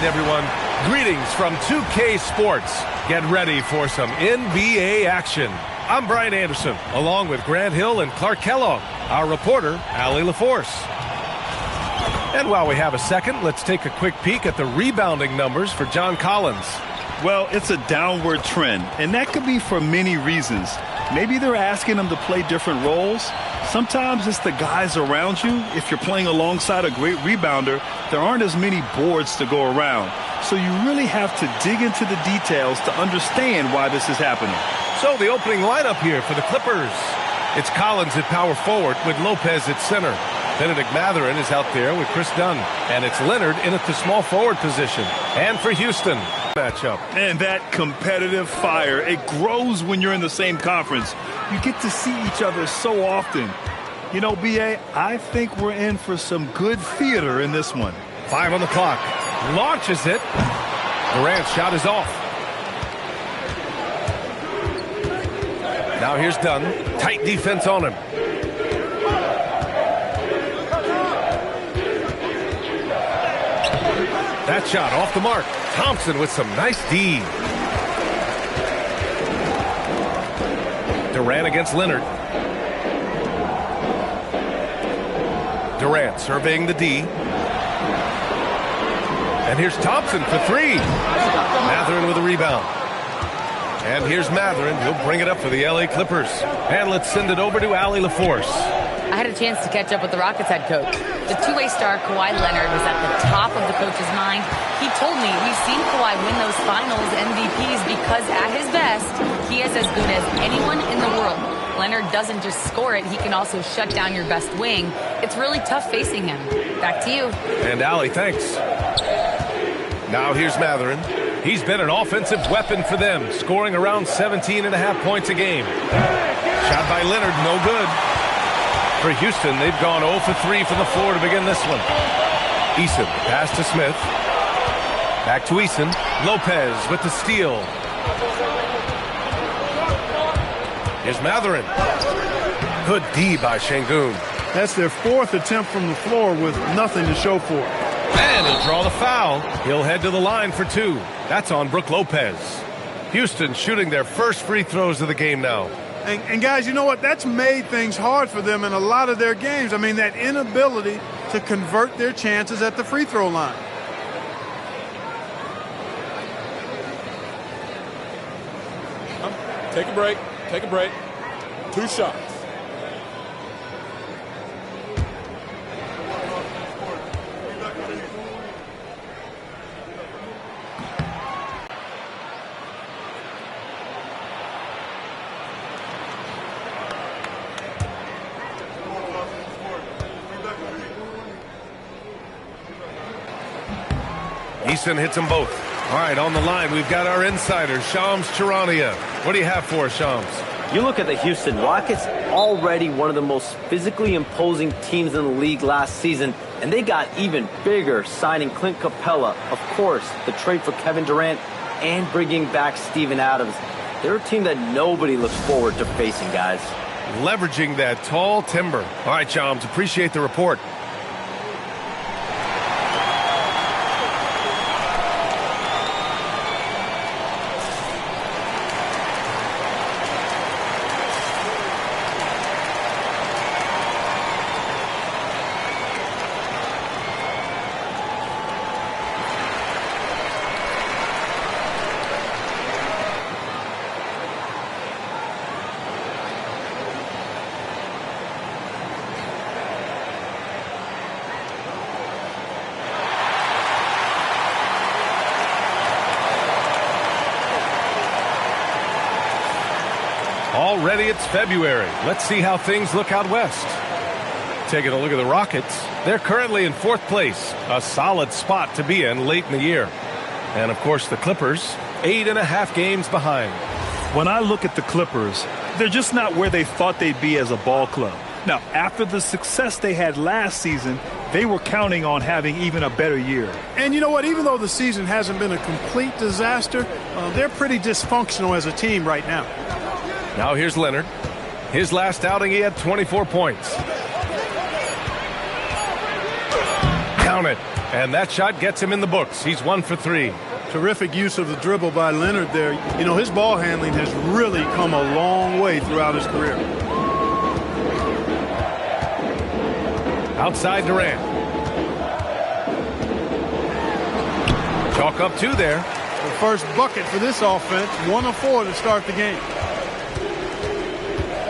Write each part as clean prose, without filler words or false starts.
everyone. Greetings from 2K Sports. Get ready for some NBA action. I'm Brian Anderson, along with Grant Hill and Clark Kellogg. Our reporter, Allie LaForce. And while we have a second, let's take a quick peek at the rebounding numbers for John Collins. Well, it's a downward trend, and that could be for many reasons. Maybe they're asking him to play different roles. Sometimes it's the guys around you. If you're playing alongside a great rebounder, there aren't as many boards to go around. So you really have to dig into the details to understand why this is happening. So the opening lineup here for the Clippers. It's Collins at power forward with Lopez at center. Benedict Mathurin is out there with Chris Dunn. And it's Leonard in at the small forward position. And for Houston, matchup. And that competitive fire, it grows when you're in the same conference. You get to see each other so often. You know, B.A., I think we're in for some good theater in this one. 5 on the clock. Launches it. Durant's shot is off. Now here's Dunn. Tight defense on him. That shot off the mark. Thompson with some nice D. Durant against Leonard. Durant surveying the D. And here's Thompson for 3. Mathurin with a rebound. And here's Mathurin. He'll bring it up for the LA Clippers. And let's send it over to Allie LaForce. I had a chance to catch up with the Rockets head coach. The two-way star Kawhi Leonard was at the top of the coach's mind. He told me we've seen Kawhi win those finals MVPs because at his best, he is as good as anyone in the world. Leonard doesn't just score it, he can also shut down your best wing. It's really tough facing him. Back to you. And Allie, thanks. Now here's Mathurin. He's been an offensive weapon for them, scoring around 17.5 points a game. Shot by Leonard, no good. For Houston, they've gone 0 for 3 from the floor to begin this one. Eason, pass to Smith. Back to Eason. Lopez with the steal. Here's Mathurin. Good D by Şengün. That's their 4th attempt from the floor with nothing to show for it. And he'll draw the foul. He'll head to the line for 2. That's on Brook Lopez. Houston shooting their first free throws of the game now. And guys, you know what? That's made things hard for them in a lot of their games. I mean, that inability to convert their chances at the free throw line. Take a break. Take a break. 2 shots. Eason hits them both. All right, on the line, we've got our insider, Shams Charania. What do you have for us, Shams? You look at the Houston Rockets, already one of the most physically imposing teams in the league last season, and they got even bigger signing Clint Capella, of course, the trade for Kevin Durant, and bringing back Steven Adams. They're a team that nobody looks forward to facing, guys. Leveraging that tall timber. All right, Shams, appreciate the report. Already it's February. Let's see how things look out west. Taking a look at the Rockets, they're currently in 4th place, a solid spot to be in late in the year. And of course the Clippers, 8.5 games behind. When I look at the Clippers, they're just not where they thought they'd be as a ball club. Now, after the success they had last season, they were counting on having even a better year. And you know what? Even though the season hasn't been a complete disaster, they're pretty dysfunctional as a team right now. Now here's Leonard. His last outing, he had 24 points. Count it. And that shot gets him in the books. He's 1 for 3. Terrific use of the dribble by Leonard there. You know, his ball handling has really come a long way throughout his career. Outside Durant. Chalk up 2 there. The first bucket for this offense, 1 of 4 to start the game.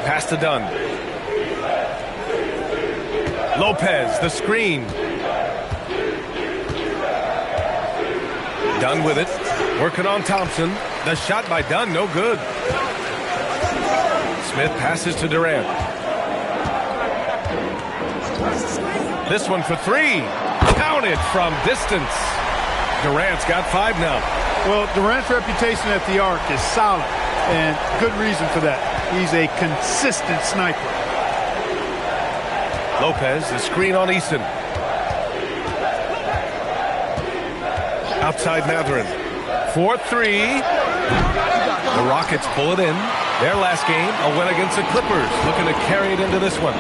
Pass to Dunn. Lopez, the screen. Dunn with it. Working on Thompson. The shot by Dunn, no good. Smith passes to Durant. This one for 3. Counted from distance. Durant's got 5 now. Well, Durant's reputation at the arc is solid, and good reason for that. He's a consistent sniper. Lopez, the screen on Eason. Outside Matherin. 4-3. The Rockets pull it in. Their last game, a win against the Clippers. Looking to carry it into this one.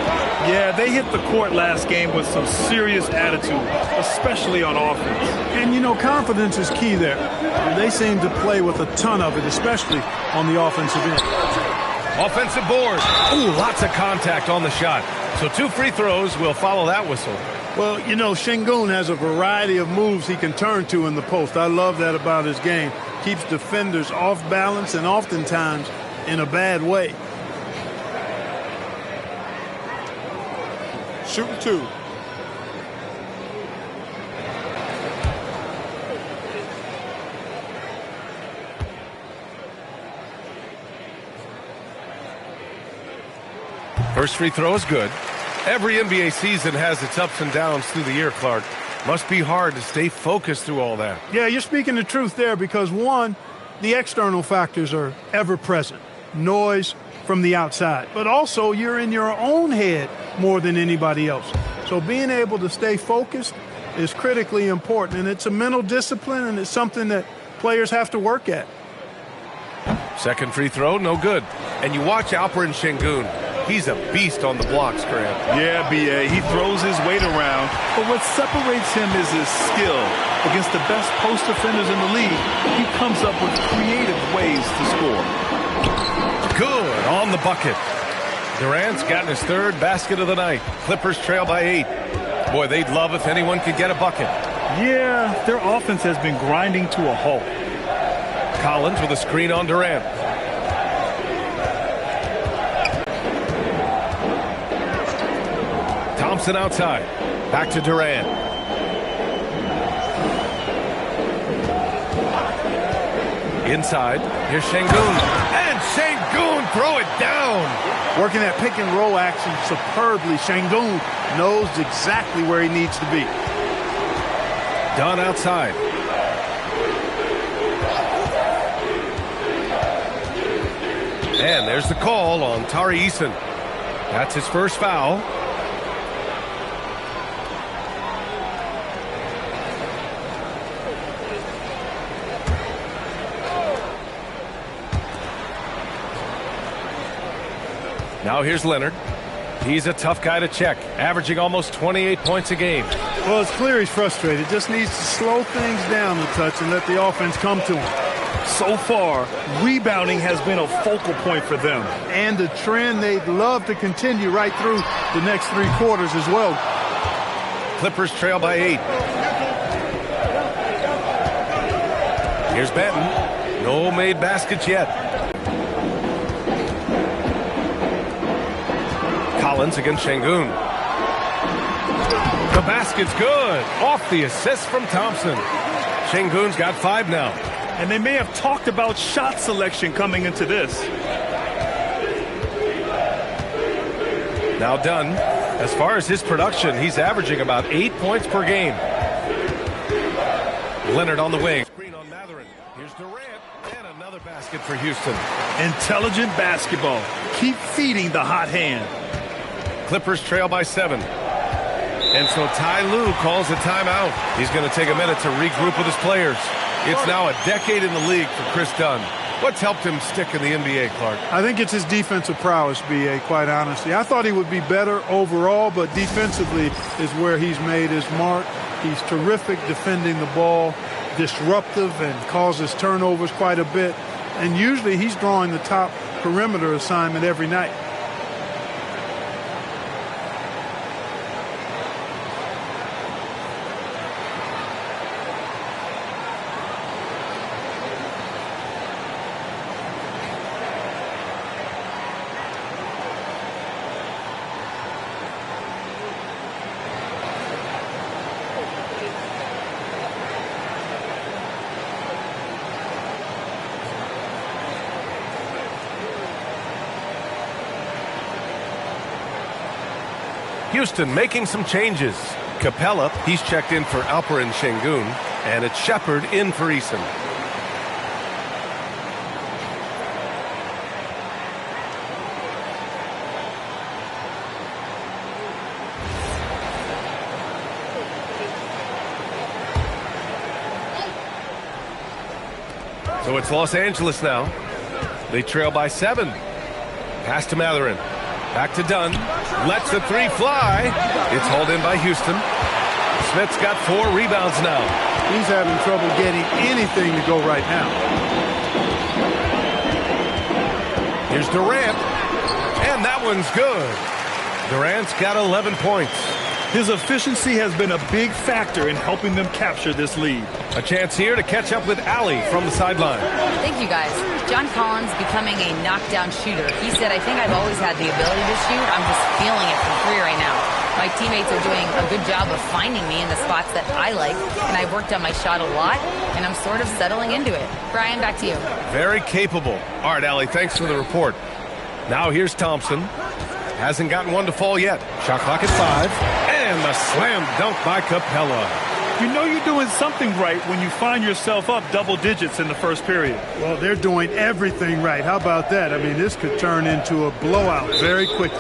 Yeah, they hit the court last game with some serious attitude, especially on offense. And, you know, confidence is key there. They seem to play with a ton of it, especially on the offensive end. Offensive board. Ooh, lots of contact on the shot. So 2 free throws will follow that whistle. Well, you know, Şengün has a variety of moves he can turn to in the post. I love that about his game. Keeps defenders off balance and oftentimes in a bad way. Shooting 2. First free throw is good. Every NBA season has its ups and downs through the year, Clark. Must be hard to stay focused through all that. Yeah, you're speaking the truth there because, one, the external factors are ever present. Noise from the outside. But also, you're in your own head more than anybody else. So being able to stay focused is critically important. And it's a mental discipline, and it's something that players have to work at. Second free throw, no good. And you watch Alperen Şengün. He's a beast on the blocks, Grant. Yeah, B.A., he throws his weight around, but what separates him is his skill. Against the best post defenders in the league, he comes up with creative ways to score. Good on the bucket. Durant's gotten his 3rd basket of the night. Clippers trail by 8. Boy, they'd love if anyone could get a bucket. Yeah, their offense has been grinding to a halt. Collins with a screen on Durant. Thompson outside. Back to Durant. Inside. Here's Şengün. And Şengün throw it down. Working that pick and roll action superbly. Şengün knows exactly where he needs to be. Dunn outside. And there's the call on Tari Eason. That's his first foul. Now here's Leonard. He's a tough guy to check, averaging almost 28 points a game. Well, it's clear he's frustrated. Just needs to slow things down a touch and let the offense come to him. So far, rebounding has been a focal point for them. And the trend they'd love to continue right through the next 3 quarters as well. Clippers trail by 8. Here's Benton. No made baskets yet. Collins against Şengün. The basket's good. Off the assist from Thompson. Şengün's got 5 now. And they may have talked about shot selection coming into this. Now Dunn. As far as his production, he's averaging about 8 points per game. Leonard on the wing. Screen on Matherin. Here's Durant. And another basket for Houston. Intelligent basketball. Keep feeding the hot hand. Clippers trail by 7. And so Ty Lue calls a timeout. He's going to take a minute to regroup with his players. It's now a decade in the league for Chris Dunn. What's helped him stick in the NBA, Clark? I think it's his defensive prowess, B.A., quite honestly. I thought he would be better overall, but defensively is where he's made his mark. He's terrific defending the ball, disruptive, and causes turnovers quite a bit. And usually he's drawing the top perimeter assignment every night. Houston making some changes. Capella, he's checked in for Alperen Şengün, and it's Shepherd in for Eason. So it's Los Angeles now. They trail by 7. Pass to Mathurin. Back to Dunn. Lets the three fly. It's hauled in by Houston. Smith's got 4 rebounds now. He's having trouble getting anything to go right now. Here's Durant. And that one's good. Durant's got 11 points. His efficiency has been a big factor in helping them capture this lead. A chance here to catch up with Allie from the sideline. Thank you, guys. John Collins becoming a knockdown shooter. He said, I think I've always had the ability to shoot. I'm just feeling it from 3 right now. My teammates are doing a good job of finding me in the spots that I like, and I've worked on my shot a lot, and I'm sort of settling into it. Brian, back to you. Very capable. All right, Allie, thanks for the report. Now here's Thompson. Hasn't gotten one to fall yet. Shot clock at 5. And the slam dunk by Capella. You know you're doing something right when you find yourself up double digits in the first period. Well, they're doing everything right. How about that? I mean, this could turn into a blowout very quickly.